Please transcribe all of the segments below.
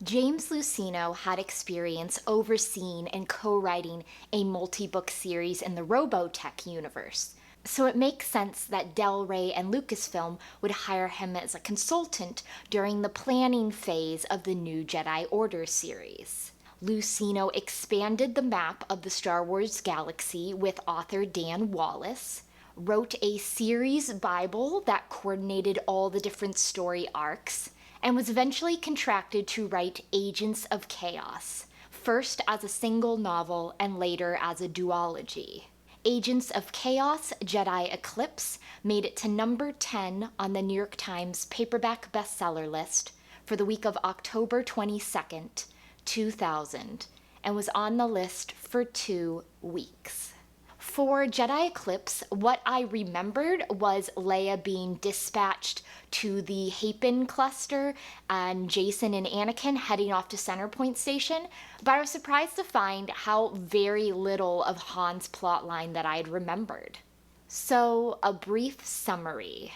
James Luceno had experience overseeing and co-writing a multi-book series in the Robotech universe, so it makes sense that Del Rey and Lucasfilm would hire him as a consultant during the planning phase of the new Jedi Order series. Luceno expanded the map of the Star Wars galaxy with author Dan Wallace, wrote a series Bible that coordinated all the different story arcs, and was eventually contracted to write Agents of Chaos, first as a single novel and later as a duology. Agents of Chaos, Jedi Eclipse made it to number 10 on the New York Times paperback bestseller list for the week of October 22nd, 2000, and was on the list for 2 weeks. For Jedi Eclipse, what I remembered was Leia being dispatched to the Hapes cluster and Jacen and Anakin heading off to Centerpoint Station, but I was surprised to find how very little of Han's plotline that I had remembered. So, a brief summary.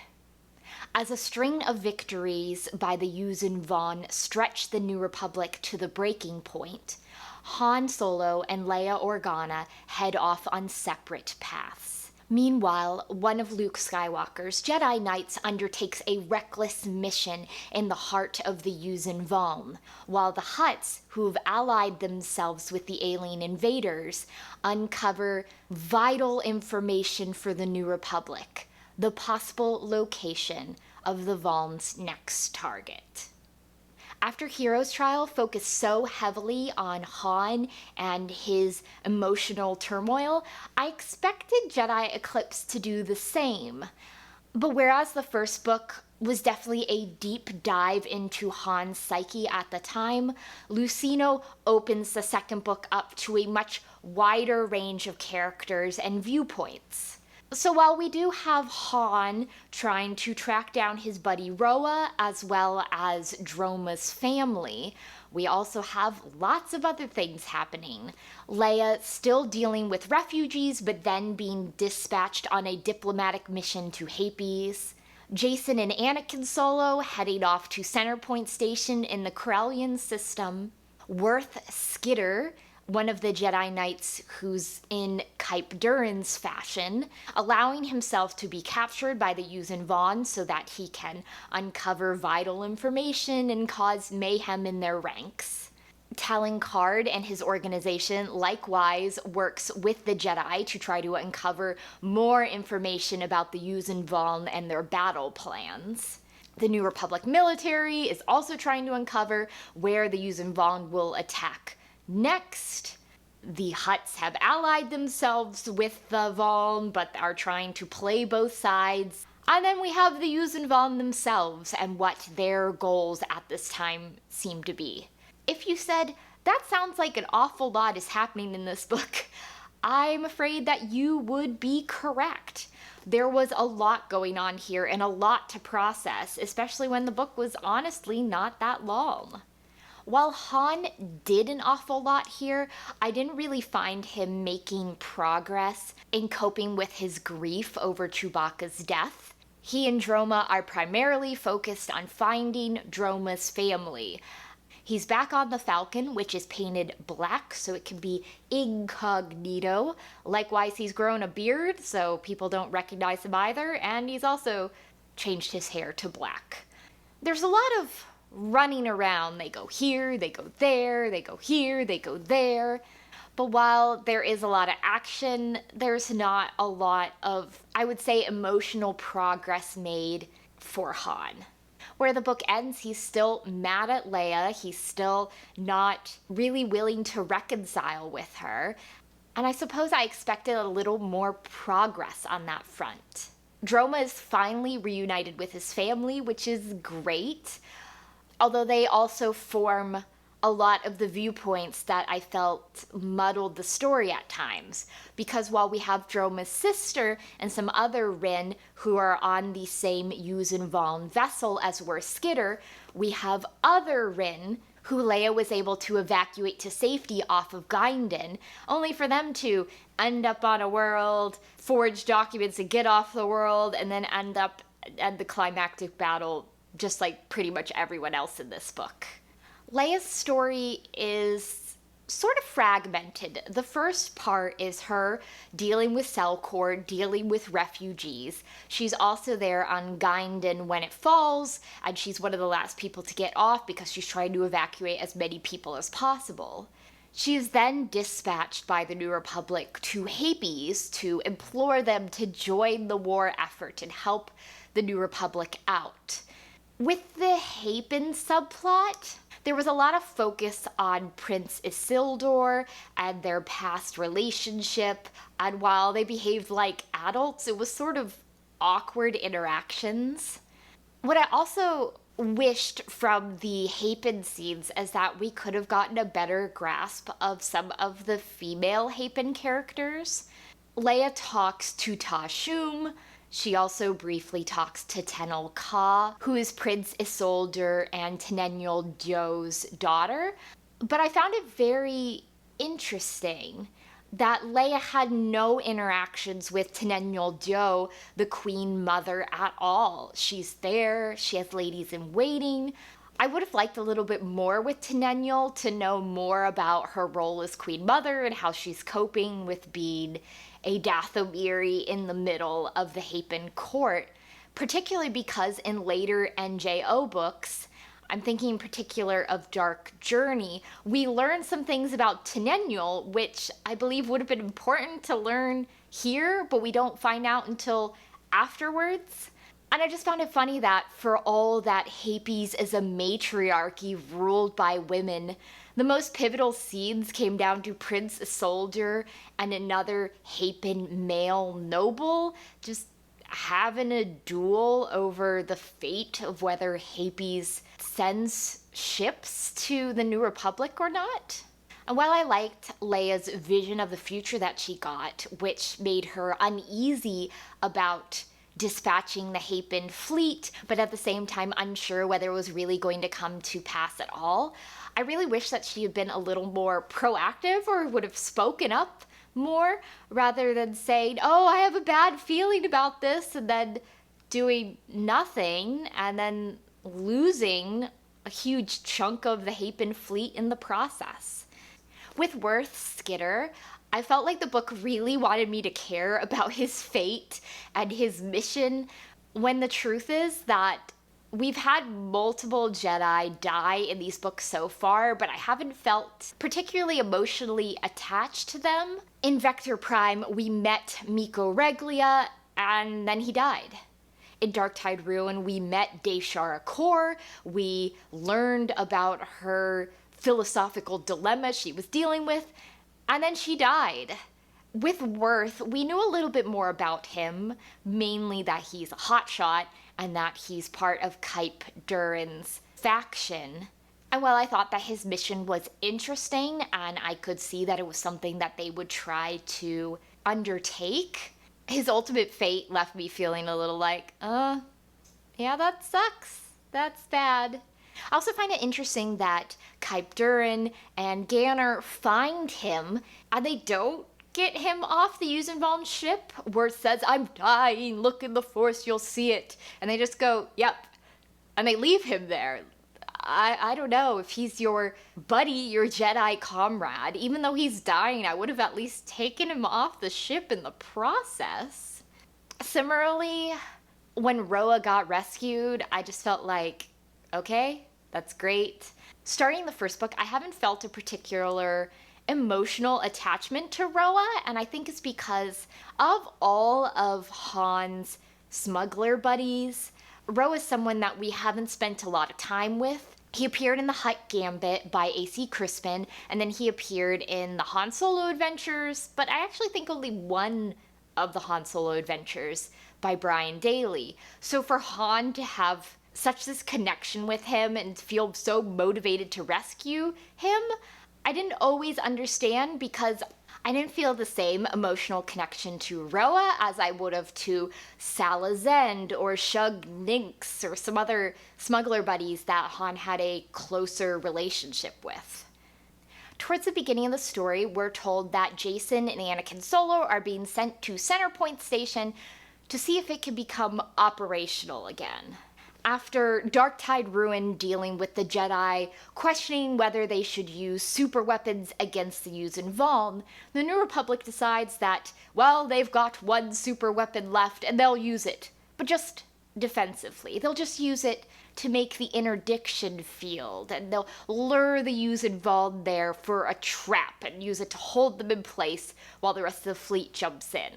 As a string of victories by the Yuuzhan Vong stretched the New Republic to the breaking point, Han Solo and Leia Organa head off on separate paths. Meanwhile, one of Luke Skywalker's Jedi Knights undertakes a reckless mission in the heart of the Yuuzhan Vong, while the Hutts, who've allied themselves with the alien invaders, uncover vital information for the New Republic, the possible location of the Vong's next target. After Hero's Trial focused so heavily on Han and his emotional turmoil, I expected Jedi Eclipse to do the same. But whereas the first book was definitely a deep dive into Han's psyche at the time, Luceno opens the second book up to a much wider range of characters and viewpoints. So while we do have Han trying to track down his buddy Roa as well as Droma's family, we also have lots of other things happening. Leia still dealing with refugees but then being dispatched on a diplomatic mission to Hapes. Jacen and Anakin Solo heading off to Centerpoint Station in the Corellian system. Wurth Skidder, one of the Jedi Knights who's in Kype Durin's fashion, allowing himself to be captured by the Yuuzhan Vong so that he can uncover vital information and cause mayhem in their ranks. Talon Karrde and his organization likewise works with the Jedi to try to uncover more information about the Yuuzhan Vong and their battle plans. The New Republic military is also trying to uncover where the Yuuzhan Vong will attack next. The Hutts have allied themselves with the Vong, but are trying to play both sides. And then we have the Yuuzhan Vong themselves and what their goals at this time seem to be. If you said, that sounds like an awful lot is happening in this book, I'm afraid that you would be correct. There was a lot going on here and a lot to process, especially when the book was honestly not that long. While Han did an awful lot here, I didn't really find him making progress in coping with his grief over Chewbacca's death. He and Droma are primarily focused on finding Droma's family. He's back on the Falcon, which is painted black so it can be incognito. Likewise, he's grown a beard so people don't recognize him either, and he's also changed his hair to black. There's a lot of running around. They go here, they go there, they go here, they go there. But while there is a lot of action, there's not a lot of, I would say, emotional progress made for Han. Where the book ends, he's still mad at Leia. He's still not really willing to reconcile with her. And I suppose I expected a little more progress on that front. Droma is finally reunited with his family, which is great. Although they also form a lot of the viewpoints that I felt muddled the story at times. Because while we have Droma's sister and some other Rin who are on the same Yuuzhan Vong vessel as Wurth Skidder, we have other Rin who Leia was able to evacuate to safety off of Guinan, only for them to end up on a world, forge documents and get off the world, and then end up at the climactic battle just like pretty much everyone else in this book. Leia's story is sort of fragmented. The first part is her dealing with Selkor, dealing with refugees. She's also there on Guinan when it falls, and she's one of the last people to get off because she's trying to evacuate as many people as possible. She is then dispatched by the New Republic to Hapes to implore them to join the war effort and help the New Republic out. With the Hapen subplot, there was a lot of focus on Prince Isildur and their past relationship, and while they behaved like adults, it was sort of awkward interactions. What I also wished from the Hapen scenes is that we could have gotten a better grasp of some of the female Hapen characters. Leia talks to Ta Shum. She also briefly talks to Tenel Ka, who is Prince Isolde and Tenennial Joe's daughter. But I found it very interesting that Leia had no interactions with Tenennial Joe, the Queen Mother, at all. She's there, she has ladies in waiting. I would have liked a little bit more with Tenennial to know more about her role as Queen Mother and how she's coping with being a Dathomiri in the middle of the Hapen court, particularly because in later NJO books, I'm thinking in particular of Dark Journey, we learn some things about Tenennial, which I believe would have been important to learn here, but we don't find out until afterwards. And I just found it funny that for all that Hapes is a matriarchy ruled by women, the most pivotal scenes came down to Prince Isolde and another Hapen male noble just having a duel over the fate of whether Hapes sends ships to the New Republic or not. And while I liked Leia's vision of the future that she got, which made her uneasy about dispatching the Hapen fleet, but at the same time unsure whether it was really going to come to pass at all, I really wish that she had been a little more proactive or would have spoken up more rather than saying, oh, I have a bad feeling about this, and then doing nothing and then losing a huge chunk of the Hapen fleet in the process. With Wurth Skidder, I felt like the book really wanted me to care about his fate and his mission, when the truth is that we've had multiple Jedi die in these books so far, but I haven't felt particularly emotionally attached to them. In Vector Prime, we met Miko Reglia, and then he died. In Dark Tide Ruin, we met Deshara Kor. We learned about her philosophical dilemma she was dealing with, and then she died. With Wurth, we knew a little bit more about him, mainly that he's a hotshot and that he's part of Kype Durin's faction. And while I thought that his mission was interesting and I could see that it was something that they would try to undertake, his ultimate fate left me feeling a little like, yeah, that sucks. That's bad. I also find it interesting that Kype Durin and Ganner find him and they don't get him off the Yuuzhan Vong ship where it says, I'm dying, look in the Force, you'll see it. And they just go, yep. And they leave him there. I don't know if he's your buddy, your Jedi comrade. Even though he's dying, I would have at least taken him off the ship in the process. Similarly, when Roa got rescued, I just felt like, okay, that's great. Starting the first book, I haven't felt a particular emotional attachment to Roa, and I think it's because of all of Han's smuggler buddies, Roa is someone that we haven't spent a lot of time with. He appeared in the Hutt Gambit by A.C. Crispin, and then he appeared in the Han Solo Adventures, but I actually think only one of the Han Solo Adventures by Brian Daley. So for Han to have such this connection with him and feel so motivated to rescue him, I didn't always understand because I didn't feel the same emotional connection to Roa as I would have to Salazend or Shug Ninx or some other smuggler buddies that Han had a closer relationship with. Towards the beginning of the story, we're told that Jacen and Anakin Solo are being sent to Centerpoint Station to see if it can become operational again. After Dark Tide Ruin dealing with the Jedi, questioning whether they should use super weapons against the Yuuzhan Vong, the New Republic decides that, well, they've got one super weapon left and they'll use it. But just defensively. They'll just use it to make the interdiction field, and they'll lure the Yuuzhan Vong there for a trap and use it to hold them in place while the rest of the fleet jumps in.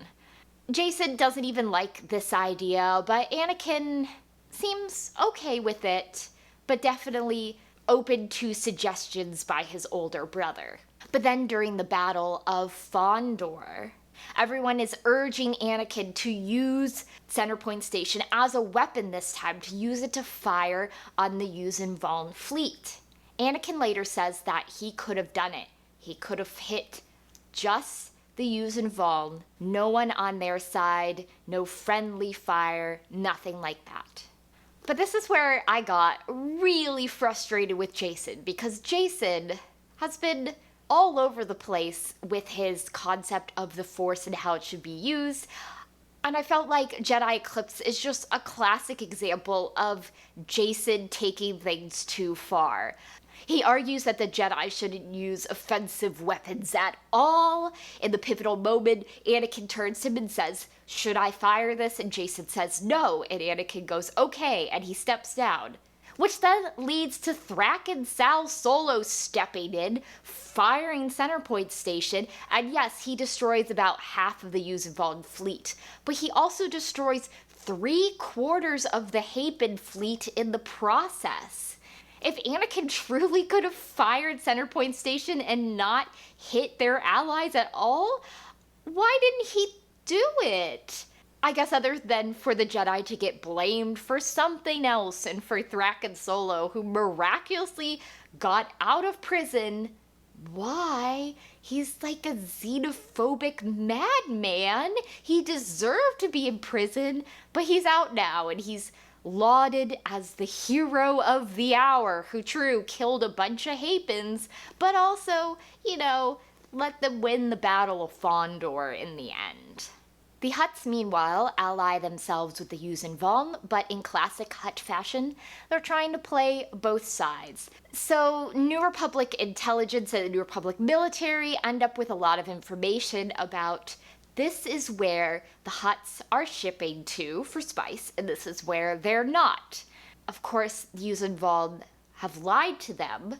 Jacen doesn't even like this idea, but Anakin seems okay with it, but definitely open to suggestions by his older brother. But then during the Battle of Fondor, everyone is urging Anakin to use Centerpoint Station as a weapon this time, to use it to fire on the Yuuzhan Vong fleet. Anakin later says that he could have done it. He could have hit just the Yuuzhan Vong, no one on their side, no friendly fire, nothing like that. But this is where I got really frustrated with Jacen, because Jacen has been all over the place with his concept of the Force and how it should be used. And I felt like Jedi Eclipse is just a classic example of Jacen taking things too far. He argues that the Jedi shouldn't use offensive weapons at all. In the pivotal moment, Anakin turns to him and says, "Should I fire this?" And Jacen says no, and Anakin goes, "Okay," and he steps down. Which then leads to Thrak and Sal Solo stepping in, firing Centerpoint Station, and yes, he destroys about half of the Yuuzhan Vong fleet, but he also destroys 3/4 of the Hapes fleet in the process. If Anakin truly could have fired Centerpoint Station and not hit their allies at all, why didn't he do it? I guess other than for the Jedi to get blamed for something else, and for Thrak and Solo, who miraculously got out of prison. Why? He's like a xenophobic madman. He deserved to be in prison, but he's out now, and he's lauded as the hero of the hour, who true killed a bunch of Hapens, but also, let them win the Battle of Fondor in the end. The Hutts, meanwhile, ally themselves with the Yuuzhan Vong, but in classic Hutt fashion, they're trying to play both sides. So New Republic intelligence and the New Republic military end up with a lot of information about this is where the Hutts are shipping to for spice, and this is where they're not. Of course, the Yuuzhan Vong have lied to them.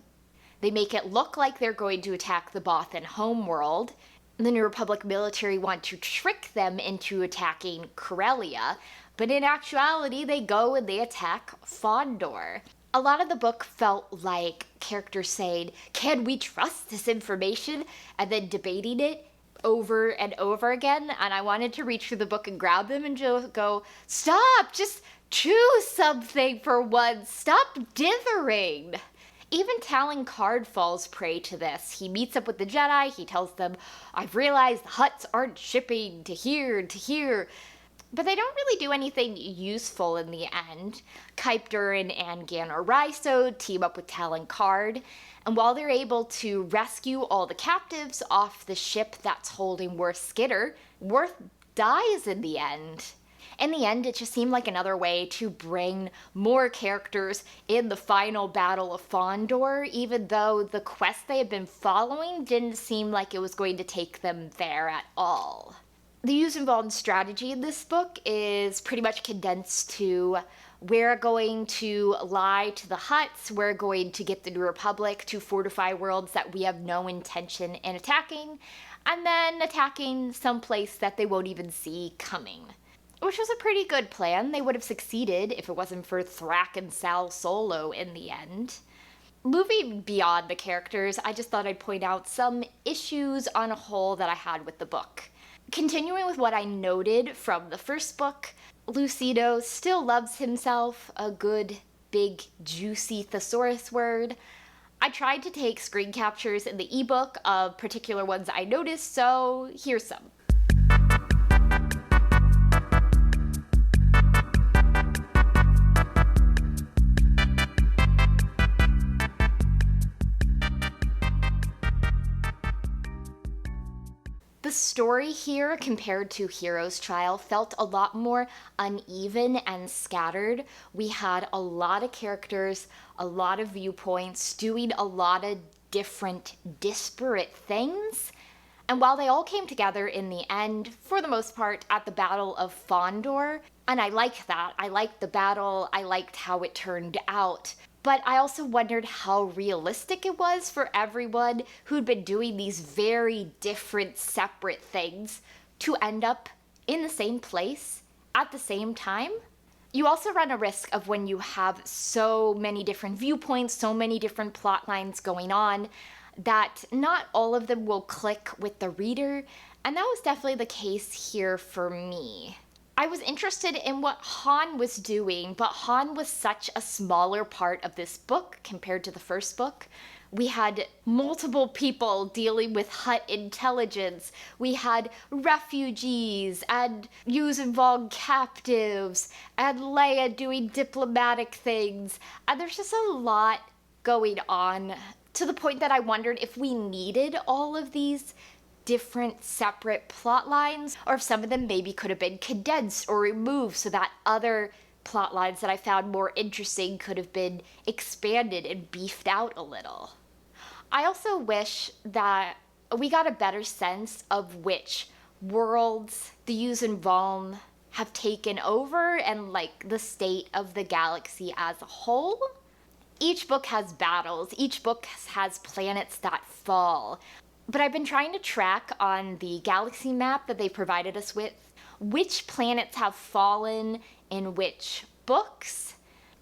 They make it look like they're going to attack the Bothan homeworld. The New Republic military want to trick them into attacking Corellia, but in actuality, they go and they attack Fondor. A lot of the book felt like characters saying, "Can we trust this information?" and then debating it over and over again, and I wanted to reach through the book and grab them and just go, "Stop! Just choose something for once! Stop dithering!" Even Talon Card falls prey to this. He meets up with the Jedi, he tells them, "I've realized the Hutts aren't shipping to here and to here." But they don't really do anything useful in the end. Kype Durin and Ganor Rhyso team up with Talon Card, and while they're able to rescue all the captives off the ship that's holding Wurth Skidder, Wurth dies in the end. In the end, it just seemed like another way to bring more characters in the final Battle of Fondor, even though the quest they had been following didn't seem like it was going to take them there at all. The Yuuzhan Vong strategy in this book is pretty much condensed to: we're going to lie to the Hutts, we're going to get the New Republic to fortify worlds that we have no intention in attacking, and then attacking someplace that they won't even see coming. Which was a pretty good plan. They would have succeeded if it wasn't for Thrak and Sal Solo in the end. Moving beyond the characters, I just thought I'd point out some issues on a whole that I had with the book. Continuing with what I noted from the first book, Luceno still loves himself a good, big, juicy thesaurus word. I tried to take screen captures in the ebook of particular ones I noticed, so here's some. The story here, compared to Hero's Trial, felt a lot more uneven and scattered. We had a lot of characters, a lot of viewpoints, doing a lot of different, disparate things. And while they all came together in the end, for the most part, at the Battle of Fondor, and I liked that. I liked the battle, I liked how it turned out. But I also wondered how realistic it was for everyone who'd been doing these very different, separate things to end up in the same place at the same time. You also run a risk of, when you have so many different viewpoints, so many different plot lines going on, that not all of them will click with the reader, and that was definitely the case here for me. I was interested in what Han was doing, but Han was such a smaller part of this book compared to the first book. We had multiple people dealing with Hutt intelligence. We had refugees and Yuuzhan Vong captives and Leia doing diplomatic things. And there's just a lot going on, to the point that I wondered if we needed all of these different separate plot lines, or if some of them maybe could have been condensed or removed so that other plot lines that I found more interesting could have been expanded and beefed out a little. I also wish that we got a better sense of which worlds the Yuuzhan Vong have taken over, and like the state of the galaxy as a whole. Each book has battles, each book has planets that fall. But I've been trying to track on the galaxy map that they provided us with which planets have fallen in which books.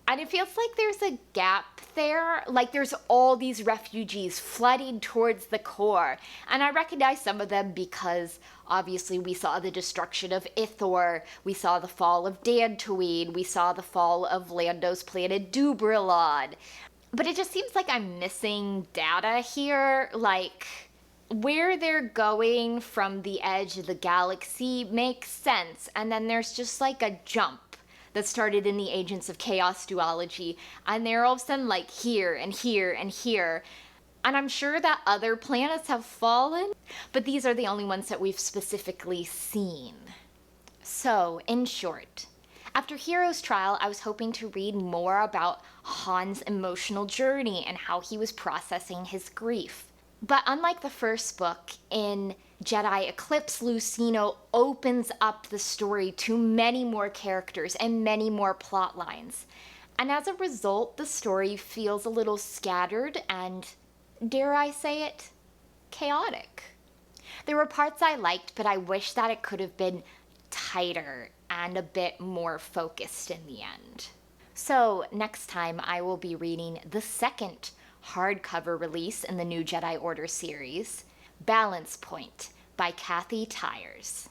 And it feels like there's a gap there, like there's all these refugees flooding towards the core. And I recognize some of them because obviously we saw the destruction of Ithor, we saw the fall of Dantooine, we saw the fall of Lando's planet Dubrillon. But it just seems like I'm missing data here, like where they're going from the edge of the galaxy makes sense, and then there's just like a jump that started in the Agents of Chaos duology, and they're all of a sudden like here and here and here. And I'm sure that other planets have fallen, but these are the only ones that we've specifically seen. So, in short, after Hero's Trial, I was hoping to read more about Han's emotional journey and how he was processing his grief. But unlike the first book, in Jedi Eclipse, Luceno opens up the story to many more characters and many more plot lines. And as a result, the story feels a little scattered and, dare I say it, chaotic. There were parts I liked, but I wish that it could have been tighter and a bit more focused in the end. So next time I will be reading the second hardcover release in the new Jedi Order series, Balance Point by Kathy Tyers.